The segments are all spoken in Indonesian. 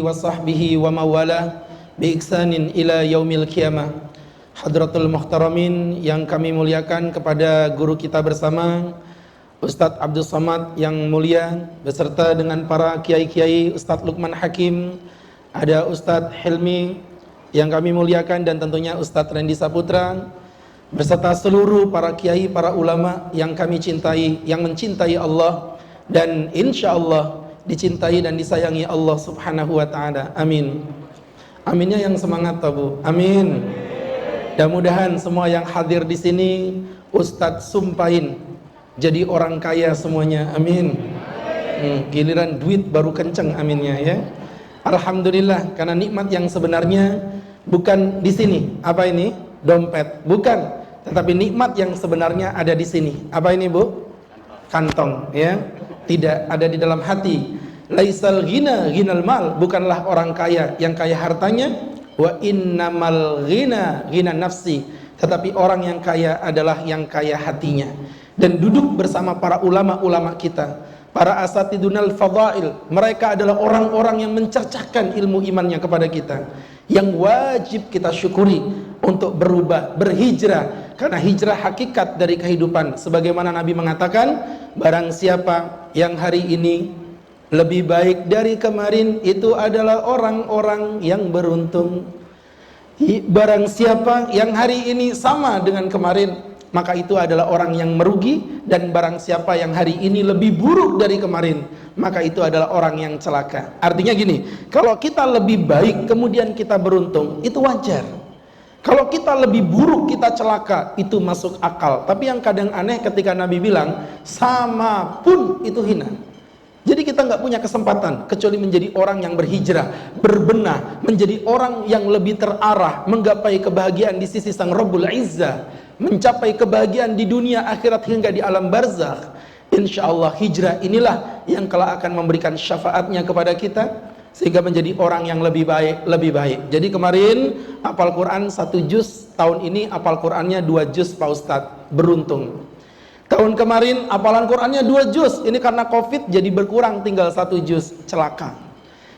wa sahbihi wa mawala bi ihsanin ila yaumil qiyamah. Hadratul muhtaramin yang kami muliakan, kepada guru kita bersama Ustadz Abdul Somad yang mulia, beserta dengan para kiai-kiai, Ustadz Luqman Hakim, ada Ustadz Hilmi yang kami muliakan, dan tentunya Ustadz Randy Saputra, beserta seluruh para kiai, para ulama yang kami cintai, yang mencintai Allah dan insya Allah dicintai dan disayangi Allah subhanahu wa ta'ala. Amin. Aminnya yang semangat Bu. Amin. Mudah-mudahan semua yang hadir di sini Ustadz sumpahin jadi orang kaya semuanya. Amin. Giliran duit baru kenceng aminnya ya. Alhamdulillah, karena nikmat yang sebenarnya bukan di sini. Apa ini? Dompet. Bukan. Tetapi nikmat yang sebenarnya ada di sini. Apa ini Bu? Kantong ya. Tidak ada di dalam hati. Laisal ghina ghinal mal, bukanlah orang kaya yang kaya hartanya, wa innamal ghina ghina nafsi, tetapi orang yang kaya adalah yang kaya hatinya. Dan duduk bersama para ulama-ulama kita, para asatidunal fadail, mereka adalah orang-orang yang mencercahkan ilmu imannya kepada kita, yang wajib kita syukuri untuk berubah, berhijrah, karena hijrah hakikat dari kehidupan. Sebagaimana Nabi mengatakan, barang siapa yang hari ini lebih baik dari kemarin, itu adalah orang-orang yang beruntung. Barang siapa yang hari ini sama dengan kemarin, maka itu adalah orang yang merugi. Dan barang siapa yang hari ini lebih buruk dari kemarin, maka itu adalah orang yang celaka. Artinya gini, kalau kita lebih baik kemudian kita beruntung, itu wajar. Kalau kita lebih buruk kita celaka, itu masuk akal. Tapi yang kadang aneh ketika Nabi bilang sama pun itu hina. Jadi kita nggak punya kesempatan kecuali menjadi orang yang berhijrah, berbenah, menjadi orang yang lebih terarah, menggapai kebahagiaan di sisi Sang Rabbul Izzah, mencapai kebahagiaan di dunia akhirat hingga di alam barzakh. Insya Allah hijrah inilah yang kelak akan memberikan syafaatnya kepada kita, sehingga menjadi orang yang lebih baik, lebih baik. Jadi kemarin hafal Quran 1 juz, tahun ini hafal Qurannya 2 juz Pak Ustadz, beruntung. Tahun kemarin hafalan Qurannya 2 juz, ini karena Covid jadi berkurang tinggal 1 juz, celaka.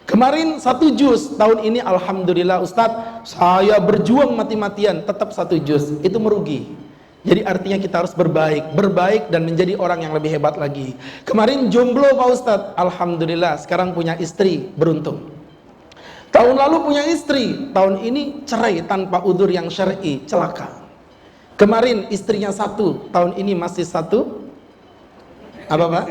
Kemarin 1 juz, tahun ini alhamdulillah Ustadz, saya berjuang mati-matian tetap 1 juz, itu merugi. Jadi artinya kita harus berbaik dan menjadi orang yang lebih hebat lagi. Kemarin jomblo Pak Ustadz, alhamdulillah sekarang punya istri, beruntung. Tahun lalu punya istri, tahun ini cerai tanpa udzur yang syar'i, celaka. Kemarin istrinya 1, tahun ini masih 1. Apa Pak?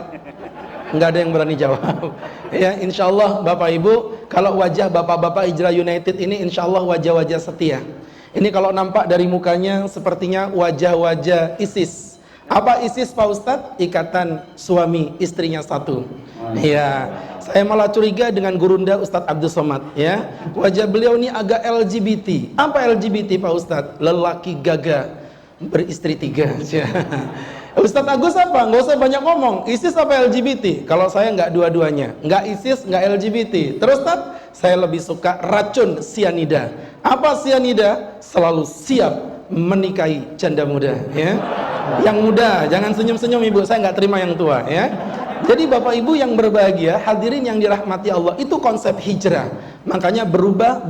Enggak ada yang berani jawab. Ya, insya Allah Bapak Ibu, kalau wajah Bapak-Bapak Hijrah United ini insya Allah wajah-wajah setia. Ini kalau nampak dari mukanya sepertinya wajah-wajah ISIS. Apa ISIS Pak Ustadz? Ikatan suami istrinya 1. Ya, saya malah curiga dengan gurunda Ustadz Abdul Somad. Ya, wajah beliau ini agak LGBT. Apa LGBT Pak Ustadz? Lelaki gagah beristri 3. Ustadz Agus apa? Nggak usah banyak ngomong. ISIS apa LGBT? Kalau saya nggak dua-duanya. Nggak ISIS, nggak LGBT. Terus Ustadz, saya lebih suka racun sianida. Apa sianida? Selalu siap menikahi janda muda. Ya, yang muda, jangan senyum-senyum Ibu. Saya nggak terima yang tua. Ya. Jadi Bapak Ibu yang berbahagia, hadirin yang dirahmati Allah, itu konsep hijrah. Makanya berubah,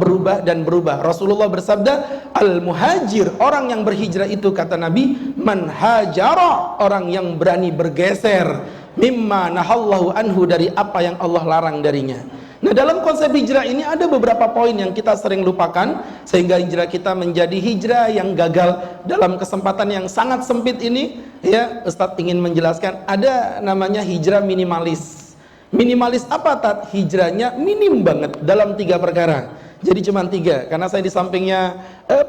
dan berubah. Rasulullah bersabda, al-muhajir, orang yang berhijrah itu kata Nabi, man hajara, orang yang berani bergeser, mimma nahallahu anhu, dari apa yang Allah larang darinya. Nah, dalam konsep hijrah ini ada beberapa poin yang kita sering lupakan, sehingga hijrah kita menjadi hijrah yang gagal. Dalam kesempatan yang sangat sempit ini, ya, Ustadz ingin menjelaskan, ada namanya hijrah minimalis. Minimalis apa Tat? Hijrahnya minim banget dalam 3 perkara. Jadi cuma 3, karena saya di sampingnya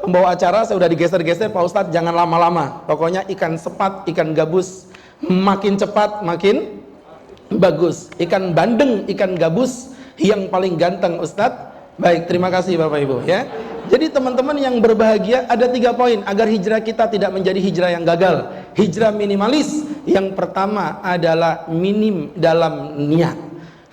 pembawa acara, saya udah digeser-geser, Pak Ustadz jangan lama-lama. Pokoknya ikan sepat, ikan gabus, makin cepat makin bagus. Ikan bandeng, ikan gabus, yang paling ganteng Ustadz. Baik, terima kasih Bapak Ibu ya. Jadi teman-teman yang berbahagia, ada 3 poin agar hijrah kita tidak menjadi hijrah yang gagal. Hijrah minimalis. Yang pertama adalah minim dalam niat.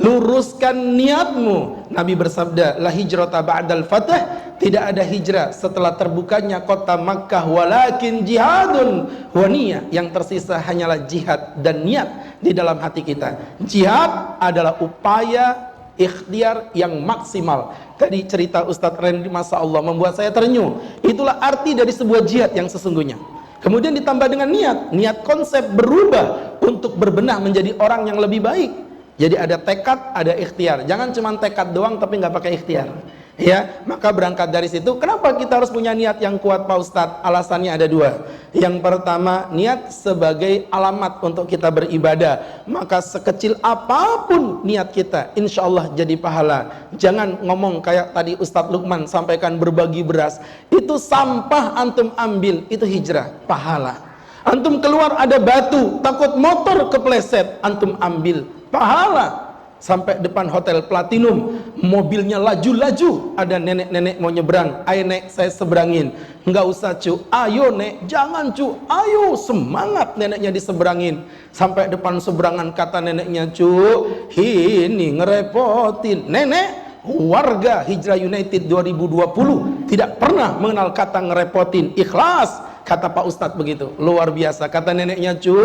Luruskan niatmu. Nabi bersabda, la hijrata ba'dal fath, tidak ada hijrah setelah terbukanya kota Makkah, walakin jihadun wa niyah. Yang tersisa hanyalah jihad dan niat di dalam hati kita. Jihad adalah upaya ikhtiar yang maksimal. Tadi cerita Ustadz Randy, Masya Allah, membuat saya terenyuh. Itulah arti dari sebuah jihad yang sesungguhnya. Kemudian ditambah dengan niat konsep berubah untuk berbenah menjadi orang yang lebih baik. Jadi ada tekad, ada ikhtiar. Jangan cuma tekad doang tapi nggak pakai ikhtiar. Ya, maka berangkat dari situ. Kenapa kita harus punya niat yang kuat, Pak Ustadz? Alasannya ada dua. Yang pertama, niat sebagai alamat untuk kita beribadah. Maka sekecil apapun niat kita, insya Allah jadi pahala. Jangan ngomong kayak tadi Ustadz Lukman sampaikan berbagi beras. Itu sampah antum ambil, itu hijrah, pahala. Antum keluar ada batu, takut motor kepleset, antum ambil, pahala. Sampai depan hotel Platinum, mobilnya laju-laju, ada nenek-nenek mau nyebrang. Ayo nek, saya seberangin. Enggak usah cu, ayo nek, jangan cu, ayo, semangat neneknya diseberangin. Sampai depan seberangan kata neneknya, cu, ini ngerepotin. Nenek, warga Hijrah United 2020 tidak pernah mengenal kata ngerepotin, ikhlas. Kata Pak Ustadz begitu, luar biasa. Kata neneknya, cu,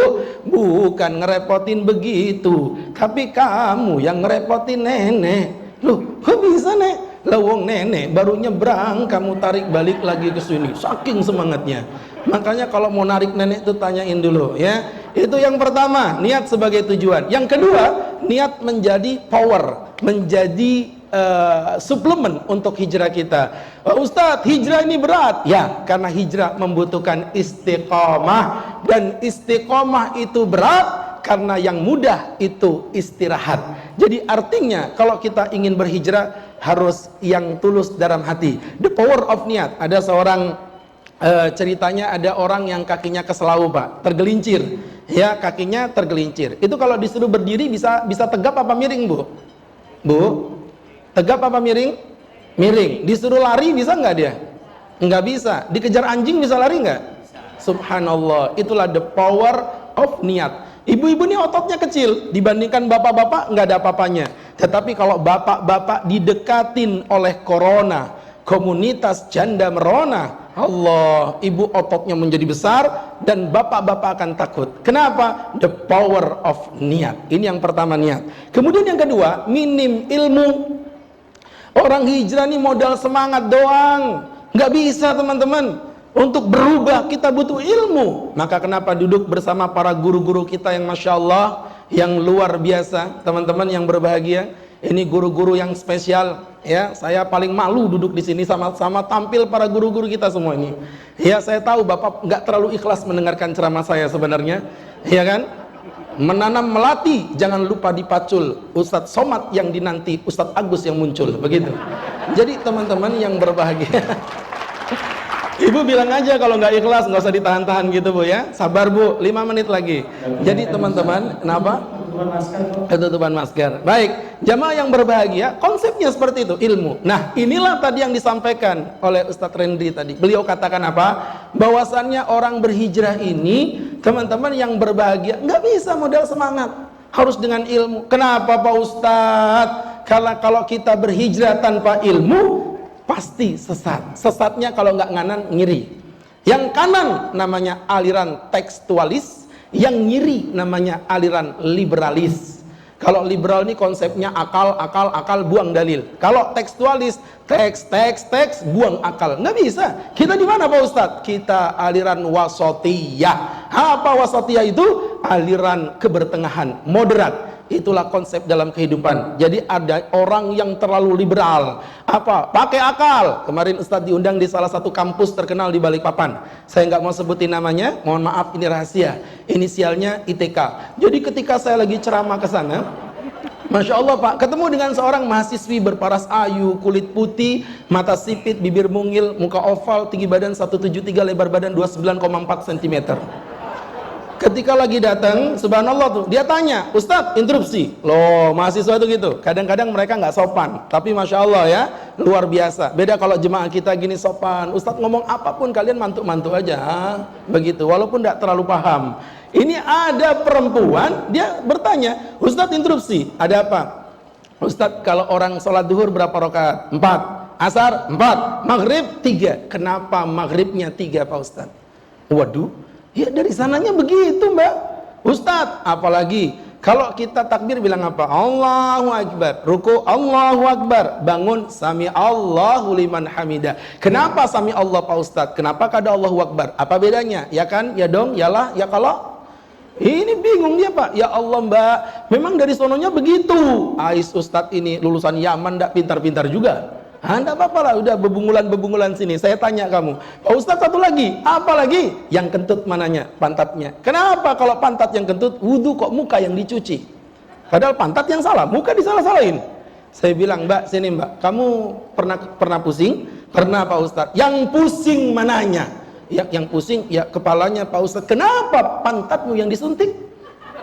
bukan ngerepotin begitu, tapi kamu yang ngerepotin nenek. Loh, kok bisa nek? Lawong nenek baru nyebrang, kamu tarik balik lagi ke sini. Saking semangatnya. Makanya kalau mau narik nenek itu tanyain dulu ya. Itu yang pertama, niat sebagai tujuan. Yang kedua, niat menjadi power, menjadi suplemen untuk hijrah kita. Ustadz, hijrah ini berat. Ya, karena hijrah membutuhkan istiqomah, dan istiqomah itu berat karena yang mudah itu istirahat. Jadi artinya kalau kita ingin berhijrah harus yang tulus dalam hati. The power of niat. Ada seorang ceritanya, ada orang yang kakinya keselau, Pak, tergelincir. Ya, kakinya tergelincir. Itu kalau disuruh berdiri bisa tegap apa miring, Bu? Bu? Tegap apa miring? Miring. Disuruh lari bisa nggak dia? Nggak bisa. Dikejar anjing bisa lari nggak? Subhanallah. Itulah the power of niat. Ibu-ibu ini ototnya kecil dibandingkan bapak-bapak, nggak ada apa-apanya. Tetapi kalau bapak-bapak didekatin oleh corona, komunitas janda merona, Allah, ibu ototnya menjadi besar dan bapak-bapak akan takut. Kenapa? The power of niat. Ini yang pertama, niat. Kemudian yang kedua, minim ilmu. Orang hijrah ini modal semangat doang, nggak bisa teman-teman. Untuk berubah kita butuh ilmu. Maka kenapa duduk bersama para guru-guru kita yang Masya Allah, yang luar biasa, teman-teman yang berbahagia. Ini guru-guru yang spesial ya. Saya paling malu duduk di sini sama-sama tampil para guru-guru kita semua ini. Ya, saya tahu Bapak nggak terlalu ikhlas mendengarkan ceramah saya sebenarnya, ya kan? Menanam melati, jangan lupa dipacul. Ustadz Somad yang dinanti, Ustadz Agus yang muncul, begitu. Jadi teman-teman yang berbahagia, Ibu bilang aja kalau nggak ikhlas, nggak usah ditahan-tahan gitu Bu ya. Sabar Bu, 5 menit lagi. Jadi teman-teman, kenapa? Tutupan masker. Baik, jamaah yang berbahagia, konsepnya seperti itu, ilmu. Nah, inilah tadi yang disampaikan oleh Ustadz Randy tadi. Beliau katakan apa? Bahwasannya orang berhijrah ini, teman-teman yang berbahagia, nggak bisa modal semangat, harus dengan ilmu. Kenapa Pak Ustadz? Karena kalau kita berhijrah tanpa ilmu, pasti sesat. Sesatnya kalau nggak nganan, ngiri. Yang kanan namanya aliran tekstualis, yang ngiri namanya aliran liberalis. Kalau liberal ini konsepnya akal, buang dalil. Kalau tekstualis, teks, buang akal. Nggak bisa. Kita di mana Pak Ustadz? Kita aliran wasatiyah. Apa wasatiyah itu? Aliran kebertengahan, moderat. Itulah konsep dalam kehidupan. Jadi ada orang yang terlalu liberal. Apa? Pakai akal. Kemarin Ustadz diundang di salah satu kampus terkenal di Balikpapan. Saya nggak mau sebutin namanya. Mohon maaf, ini rahasia. Inisialnya ITK. Jadi ketika saya lagi ceramah ke sana, Masya Allah Pak, ketemu dengan seorang mahasiswi berparas ayu, kulit putih, mata sipit, bibir mungil, muka oval, tinggi badan 173, lebar badan 29,4 cm. Ketika lagi datang, subhanallah tuh, dia tanya, Ustadz, interupsi. Loh, mahasiswa itu gitu. Kadang-kadang mereka nggak sopan, tapi Masya Allah ya, luar biasa. Beda kalau jemaah kita gini sopan. Ustadz ngomong apapun, kalian mantuk-mantuk aja. Begitu, walaupun nggak terlalu paham. Ini ada perempuan, dia bertanya, Ustadz interupsi, ada apa? Ustadz, kalau orang sholat duhur berapa rakaat? 4. Asar 4. Maghrib 3. Kenapa maghribnya 3 Pak Ustadz? Waduh, ya dari sananya begitu Mbak. Ustadz, apalagi Kalau kita takbir bilang apa? Allahu Akbar. Ruku Allahu Akbar. Bangun sami Allahu liman hamidah. Kenapa sami Allah Pak Ustadz? Kenapa kada Allahu Akbar? Apa bedanya? Ya kan? Ya dong? Yalah? Ya kalau? Ini bingung dia Pak. Ya Allah Mbak, memang dari sononya begitu. Ais Ustadz ini lulusan Yaman, ndak pintar-pintar juga. Ndak apa-apa lah, udah bebungulan-bebungulan sini. Saya tanya kamu, Pak Ustadz satu lagi, apa lagi? Yang kentut mananya? Pantatnya. Kenapa kalau pantat yang kentut, wudhu kok muka yang dicuci? Padahal pantat yang salah, muka disalah-salahin. Saya bilang, Mbak, sini Mbak, kamu pernah pusing? Pernah Pak Ustadz. Yang pusing mananya? Yang pusing, ya kepalanya Pak Ustadz. Kenapa pantatmu yang disuntik?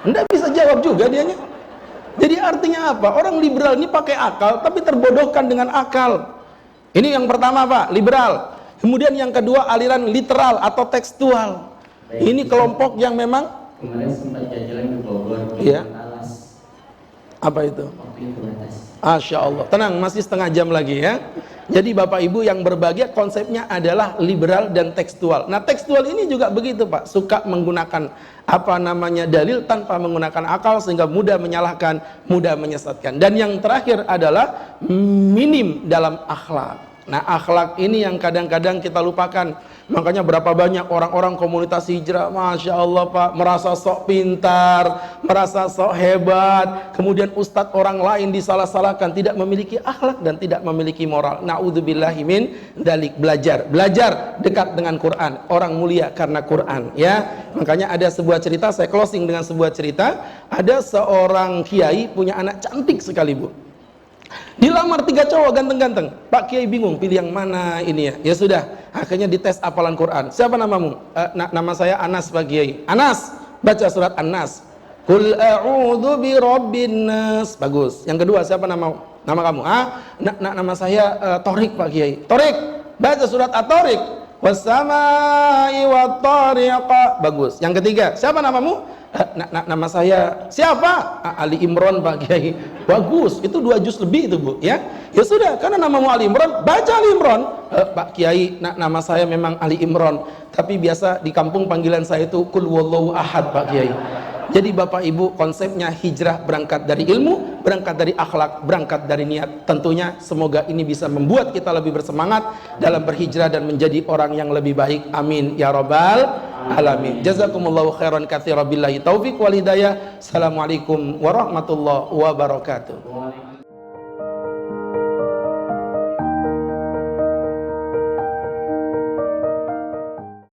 Nggak bisa jawab juga dianya. Jadi artinya apa? Orang liberal ini pakai akal, tapi terbodohkan dengan akal. Ini yang pertama Pak, liberal. Kemudian yang kedua aliran literal atau tekstual. Ini kelompok yang memang kemarin sempat jalan ke Bogor, iya. Alas. Apa itu? Waktu itu atas. Masya Allah, tenang, masih setengah jam lagi ya. Jadi Bapak Ibu yang berbahagia, konsepnya adalah liberal dan tekstual. Nah tekstual ini juga begitu Pak, suka menggunakan dalil tanpa menggunakan akal, sehingga mudah menyalahkan, mudah menyesatkan. Dan yang terakhir adalah minim dalam akhlak. Nah akhlak ini yang kadang-kadang kita lupakan. Makanya berapa banyak orang-orang komunitas hijrah, Masya Allah Pak, merasa sok pintar, merasa sok hebat, kemudian ustadz orang lain disalah-salahkan, tidak memiliki akhlak dan tidak memiliki moral. Na'udzubillahi min dzalik. Belajar dekat dengan Quran. Orang mulia karena Quran ya. Makanya ada sebuah cerita, saya closing dengan sebuah cerita. Ada seorang kiai punya anak cantik sekali Bu. Dilamar 3 cowok ganteng-ganteng. Pak Kiai bingung pilih yang mana ini ya. Ya sudah, akhirnya dites hafalan Quran. Siapa namamu? Nama saya Anas Pak Kiai. Anas, baca surat An-Nas. Qul a'udzu birabbin nas. Bagus. Yang kedua siapa nama kamu? Nama saya Torik Pak Kiai. Torik, baca surat At-Torik. Wassamai wat-tariq. Bagus. Yang ketiga, siapa namamu? Nama saya siapa? Ali Imron Pak Kiai. Bagus, itu 2 juz lebih itu Bu ya. Ya sudah, karena namamu Ali Imron, baca Ali Imron. Pak Kiai, nama saya memang Ali Imron, tapi biasa di kampung panggilan saya itu Qul Huwallahu Ahad Pak Kiai. Jadi Bapak Ibu, konsepnya hijrah berangkat dari ilmu, berangkat dari akhlak, berangkat dari niat. Tentunya semoga ini bisa membuat kita lebih bersemangat dalam berhijrah dan menjadi orang yang lebih baik. Amin ya rabbal alamin. Jazakumullahu khairan katsiran, billahi taufik wal hidayah. Assalamualaikum warahmatullahi wabarakatuh.